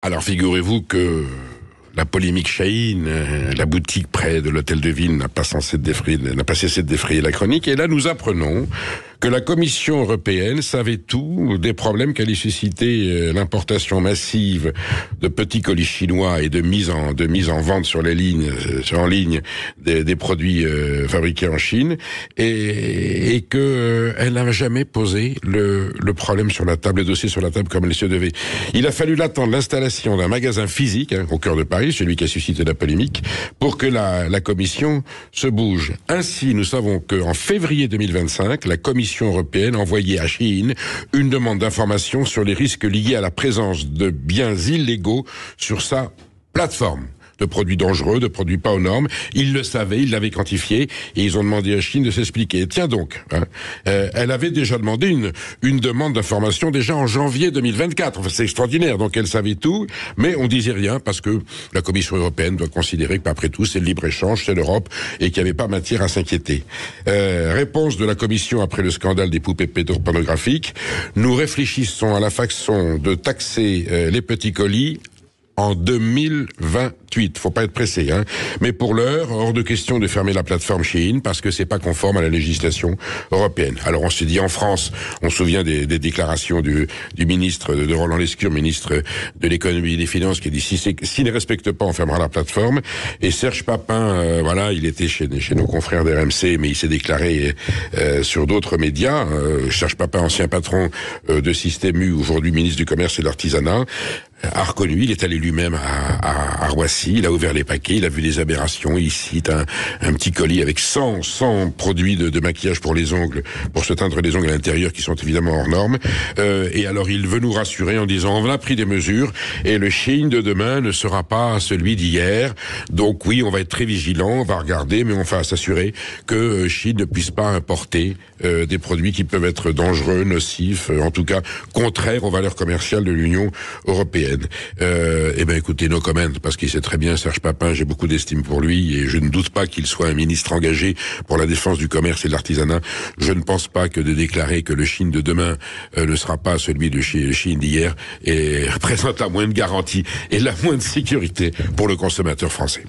Alors figurez-vous que la polémique Shein, la boutique près de l'hôtel de ville n'a pas cessé de défrayer la chronique. Et là, nous apprenons que la Commission européenne savait tout des problèmes qu'allait susciter l'importation massive de petits colis chinois et de mise en vente sur les lignes, en ligne des produits fabriqués en Chine, et que elle n'a jamais posé le problème sur la table, le dossier sur la table comme elle se devait. Il a fallu l'attendre l'installation d'un magasin physique au cœur de Paris, celui qui a suscité la polémique, pour que la Commission se bouge. Ainsi, nous savons qu'en février 2025, la Commission européenne a envoyé à Shein une demande d'information sur les risques liés à la présence de biens illégaux sur sa plateforme. De produits dangereux, de produits pas aux normes. Ils le savaient, ils l'avaient quantifié, et ils ont demandé à Chine de s'expliquer. Tiens donc, elle avait déjà demandé une demande d'information déjà en janvier 2024. Enfin, c'est extraordinaire. Donc elle savait tout, mais on disait rien parce que la Commission européenne doit considérer qu'après tout, c'est le libre-échange, c'est l'Europe, et qu'il n'y avait pas matière à s'inquiéter. Réponse de la Commission après le scandale des poupées pédopornographiques. Nous réfléchissons à la façon de taxer les petits colis en 2028. Faut pas être pressé, hein. Mais pour l'heure, hors de question de fermer la plateforme Shein parce que c'est pas conforme à la législation européenne. Alors on se dit en France, on se souvient des déclarations du ministre de Roland Lescure, ministre de l'économie et des finances, qui dit s'il ne respecte pas, on fermera la plateforme. Et Serge Papin, voilà, il était chez nos confrères d'RMC, mais il s'est déclaré sur d'autres médias. Serge Papin, ancien patron de Système U, aujourd'hui ministre du Commerce et de l'Artisanat, a reconnu, il est allé lui-même à Roissy, il a ouvert les paquets, il a vu des aberrations, il cite un petit colis avec 100 produits de maquillage pour les ongles, pour se teindre les ongles à l'intérieur, qui sont évidemment hors normes, et alors il veut nous rassurer en disant on a pris des mesures, et le Shein de demain ne sera pas celui d'hier, donc oui, on va être très vigilant, on va regarder, mais on va s'assurer que Shein ne puisse pas importer des produits qui peuvent être dangereux, nocifs, en tout cas contraires aux valeurs commerciales de l'Union européenne. Eh ben écoutez, no comment, parce qu'il sait très bien, Serge Papin, j'ai beaucoup d'estime pour lui, et je ne doute pas qu'il soit un ministre engagé pour la défense du commerce et de l'artisanat. Je ne pense pas que de déclarer que le Shein de demain ne sera pas celui de Shein d'hier et représente la moindre garantie et la moindre sécurité pour le consommateur français.